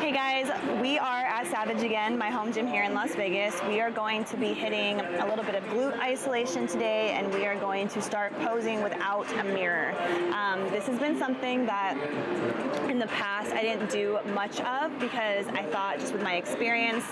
Hey guys, we are at Savage again, my home gym here in Las Vegas. We are going to be hitting a little bit of glute isolation today, and we are going to start posing without a mirror. This has been something that in the past I didn't do much of because I thought just with my experience,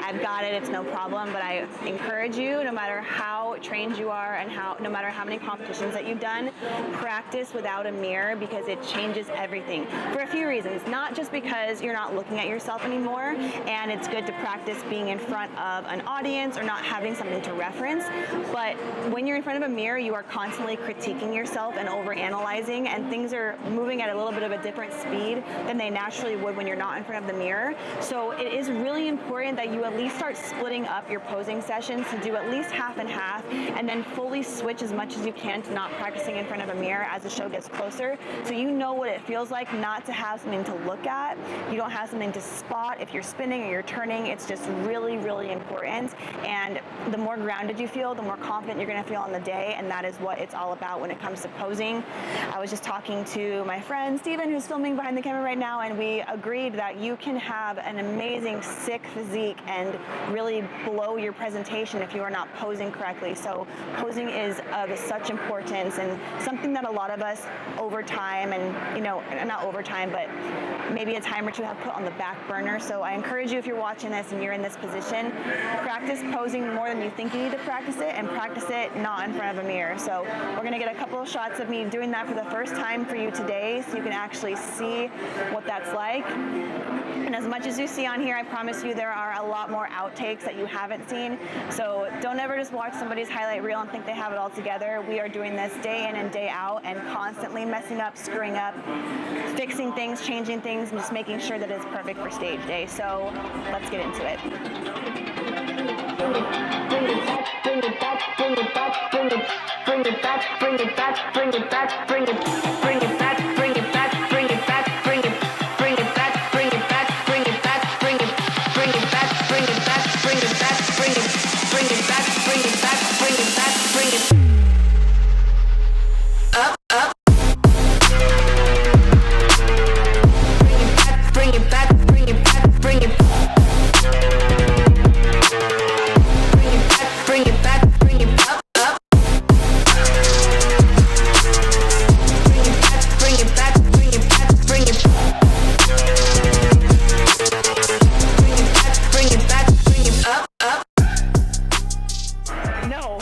I've got it, it's no problem, but I encourage you, no matter how trained you are and no matter how many competitions that you've done, practice without a mirror because it changes everything for a few reasons. Not just because you're not looking at yourself anymore, and it's good to practice being in front of an audience or not having something to reference, but when you're in front of a mirror, you are constantly critiquing yourself and overanalyzing, and things are moving at a little bit of a different speed than they naturally would when you're not in front of the mirror. So it is really important that you at least start splitting up your posing sessions to do at least half and half, and then fully switch as much as you can to not practicing in front of a mirror as the show gets closer, so you know what it feels like not to have something to look at. You don't have something to spot if you're spinning or you're turning. It's just really, really important. And the more grounded you feel, the more confident you're going to feel on the day, and that is what it's all about when it comes to posing. I was just talking to my friend Steven, who's filming behind the camera right now, and we agreed that you can have an amazing, sick physique and really blow your presentation if you are not posing correctly. So posing is of such importance and something that a lot of us over time, and not over time, but maybe a time or two have put on the back burner. So I encourage you, if you're watching this and you're in this position, practice posing more than you think you need to practice it, and practice it not in front of a mirror. So we're going to get a couple of shots of me doing that for the first time for you today, so you can actually see what that's like. And as much as you see on here, I promise you there are a lot more outtakes that you haven't seen. So don't ever just watch somebody's highlight reel and think they have it all together. We are doing this day in and day out, and constantly messing up, screwing up, fixing things, changing things, and just making sure that it's perfect for stage day. So let's get into it. Bring it back, bring it back, bring it back, bring it, bring it back, bring it back, bring it back, bring it, bring it back, bring it back, bring it back, bring it, bring it back, bring it back, bring it back, bring it, bring it back, bring it back, bring it back, bring it, bring it back, bring it back, bring it back, bring it up, up. Bring it back, bring it back, bring it. Bring it back, bring it up, up. Bring it back, bring it back, bring it. Bring it back, bring it up, up. No.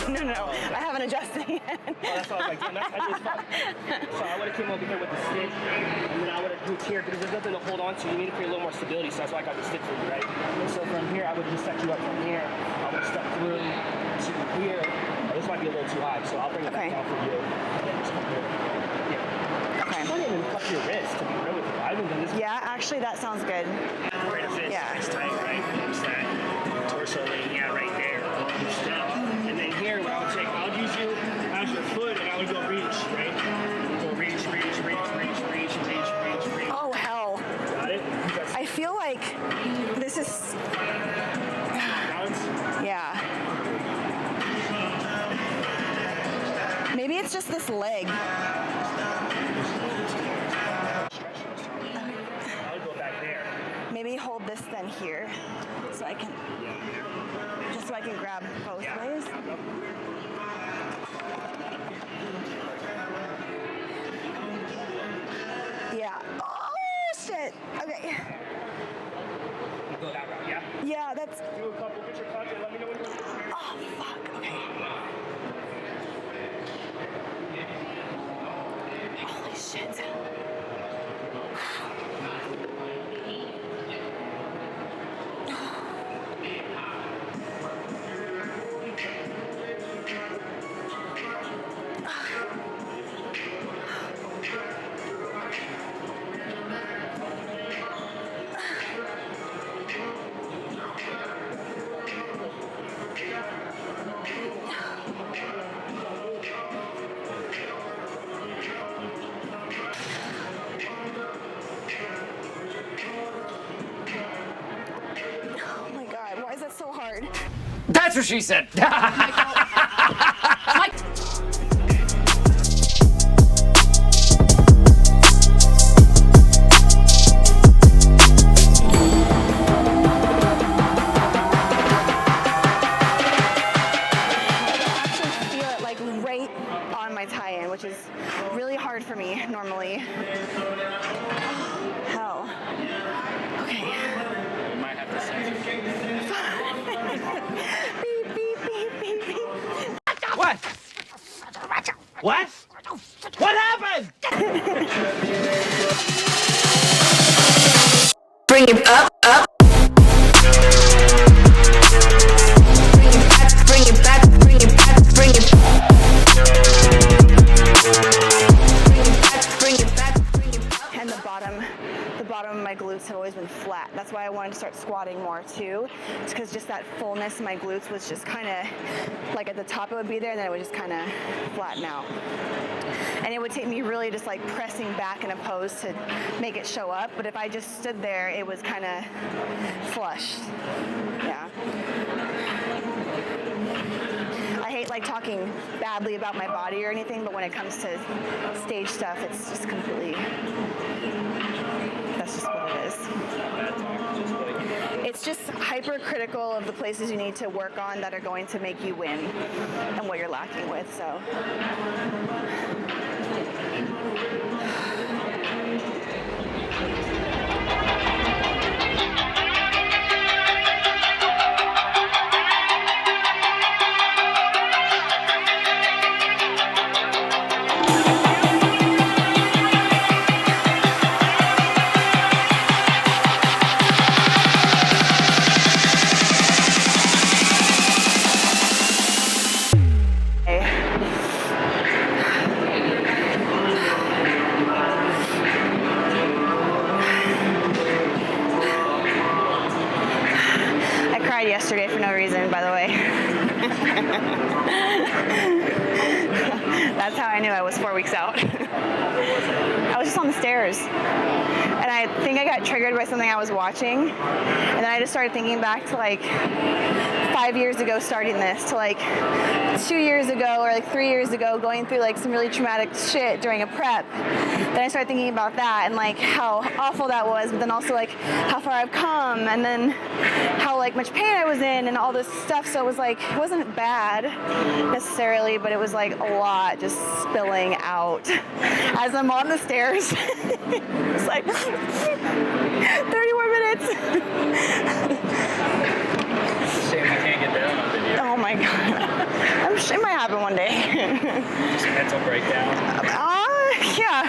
I haven't adjusted yet. Oh, that's what I was like doing. I just thought. So I would have came over here with the stick, and then I would have moved here because there's nothing to hold on to. You need to create a little more stability, so that's why I got the stick for you, right? And so from here, I would just set you up from here. I would step through to here. Oh, this might be a little too high, so I'll bring it back down for you. And then just come here. Yeah. Okay. I don't even cut your wrist, to be real with you. I haven't done this. Yeah, actually that sounds good. Right, a fist. Yeah. It's tight, right? It's that torso lane, yeah, right there. You step. And then here, what I would take, I would use you as your foot, and I would go reach, right? Go reach. Oh hell. Got it? I feel like this is, yeah. Maybe it's just this leg. I would go back there. Maybe hold this then here, so I can, just so I can grab both ways. Yeah. Oh shit. Okay. You go that route, yeah? Yeah, that's. Do a couple, get your clutch, and let me know when you're ready. Oh fuck. Okay. Holy shit. So hard. That's what she said. Hell. Okay. We might have to censor. Beep, beep, beep, beep, beep. What? What? What happened? Bring it up. Bring it back. Bring it back. Bring it back. Bring it back. Bring it back. And the bottom of my glutes have always been flat. That's why I wanted to start squatting more too. It's because just that fullness in my glutes was just kind of like at the top it would be there, and then it would just kind of flatten out. And it would take me really just like pressing back in a pose to make it show up. But if I just stood there, it was kind of flush. Yeah. I hate like talking badly about my body or anything, but when it comes to stage stuff, it's just completely, that's just what it is. It's just hypercritical of the places you need to work on that are going to make you win and what you're lacking with, so. Yesterday for no reason, by the way. That's how I knew I was 4 weeks out. I was just on the stairs, and I think I got triggered by something I was watching, and then I just started thinking back to like 5 years ago starting this, to like 2 years ago or like 3 years ago going through like some really traumatic shit during a prep. Then I started thinking about that and like how awful that was, but then also like how far I've come, and then how like much pain I was in and all this stuff. So it was like, it wasn't bad necessarily, but it was like a lot just spilling out as I'm on the stairs. It's like 30 more minutes. Shame we can't get down on video. Oh my God. It might happen one day. Just mental breakdown. Yeah.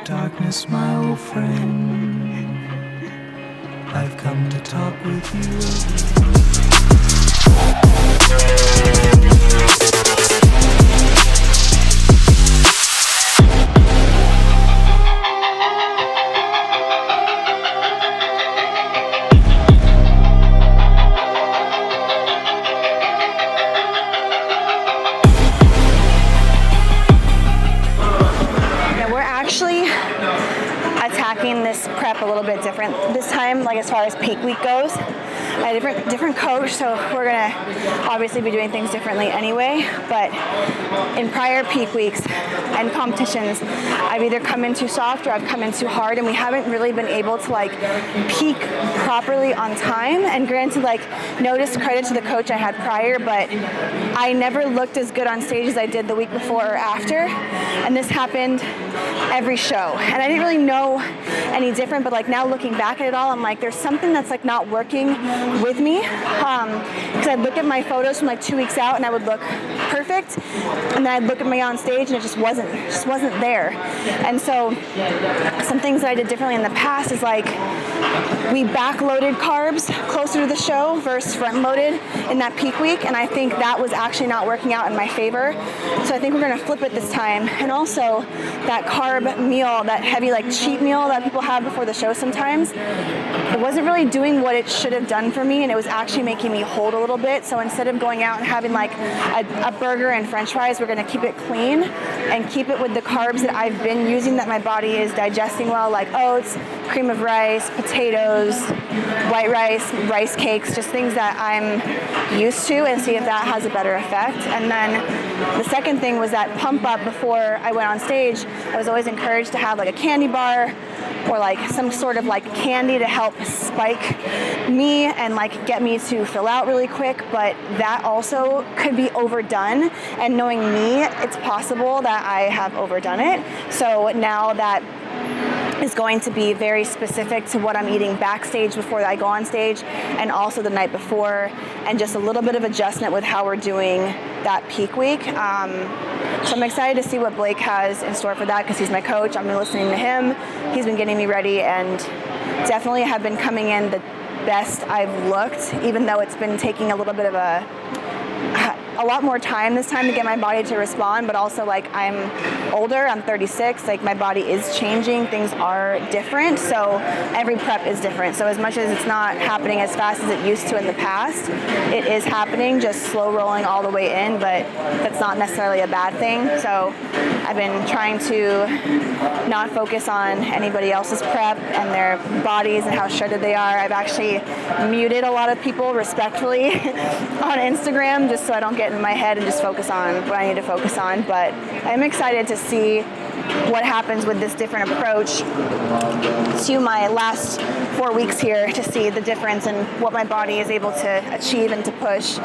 Darkness, my old friend, I've come to talk with you. Attacking this prep a little bit different this time, like as far as peak week goes. I had a different coach, so we're gonna obviously be doing things differently anyway, but in prior peak weeks and competitions, I've either come in too soft or I've come in too hard, and we haven't really been able to like peak properly on time. And granted, like, no discredit to the coach I had prior, but I never looked as good on stage as I did the week before or after, and this happened every show. And I didn't really know any different, but like now looking back at it all, I'm like, there's something that's like not working with me, because I'd look at my photos from like 2 weeks out and I would look perfect, and then I'd look at me on stage and it just wasn't there. And so some things that I did differently in the past is like we backloaded carbs closer to the show versus front loaded in that peak week, and I think that was actually not working out in my favor. So I think we're going to flip it this time. And also that carb meal, that heavy like cheat meal that people have before the show sometimes, it wasn't really doing what it should have done for me, and it was actually making me hold a little bit. So instead of going out and having like a burger and french fries, we're going to keep it clean and keep it with the carbs that I've been using that my body is digesting well, like oats, cream of rice, potatoes, white rice, rice cakes, just things that I'm used to, and see if that has a better effect. And then the second thing was that pump up before I went on stage. I was always encouraged to have like a candy bar or like some sort of like candy to help spike me and like get me to fill out really quick, but that also could be overdone, and knowing me, it's possible that I have overdone it. So now that is going to be very specific to what I'm eating backstage before I go on stage, and also the night before, and just a little bit of adjustment with how we're doing that peak week. So I'm excited to see what Blake has in store for that, because he's my coach. I'm listening to him. He's been getting me ready, and definitely have been coming in the best I've looked, even though it's been taking a little bit of a lot more time this time to get my body to respond, but also like I'm older, I'm 36, like my body is changing, things are different, so every prep is different. So as much as it's not happening as fast as it used to in the past, it is happening, just slow rolling all the way in, but that's not necessarily a bad thing. So I've been trying to not focus on anybody else's prep and their bodies and how shredded they are. I've actually muted a lot of people respectfully on Instagram, just so I don't get in my head and just focus on what I need to focus on. But I'm excited to see what happens with this different approach to my last 4 weeks here, to see the difference in what my body is able to achieve and to push.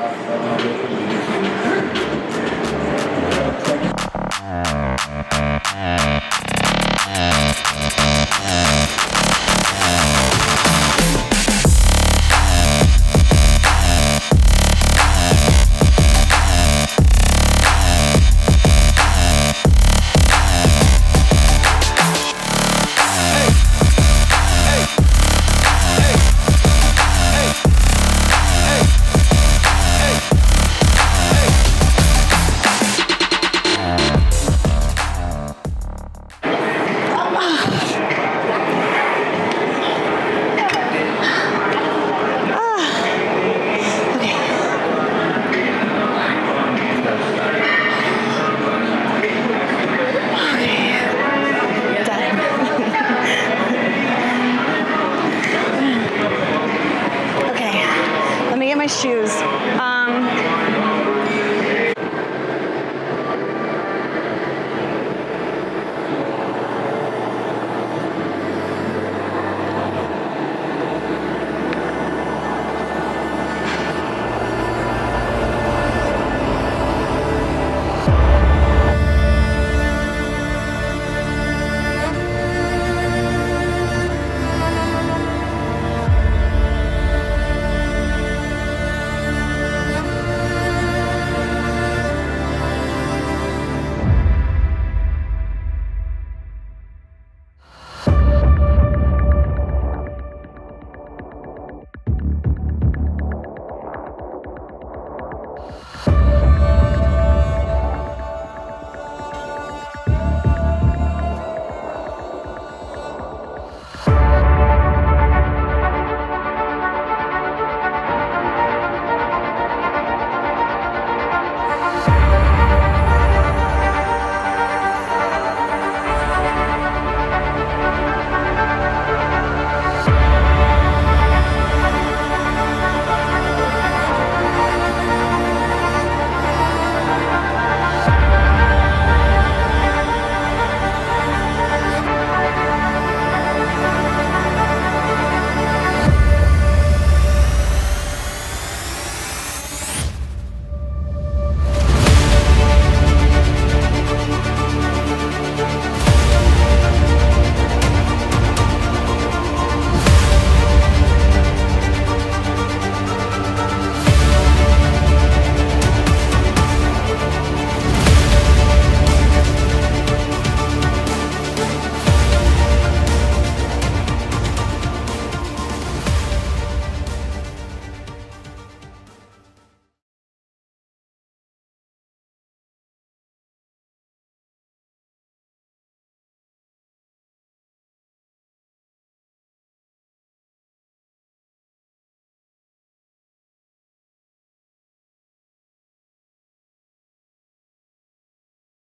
Shoes.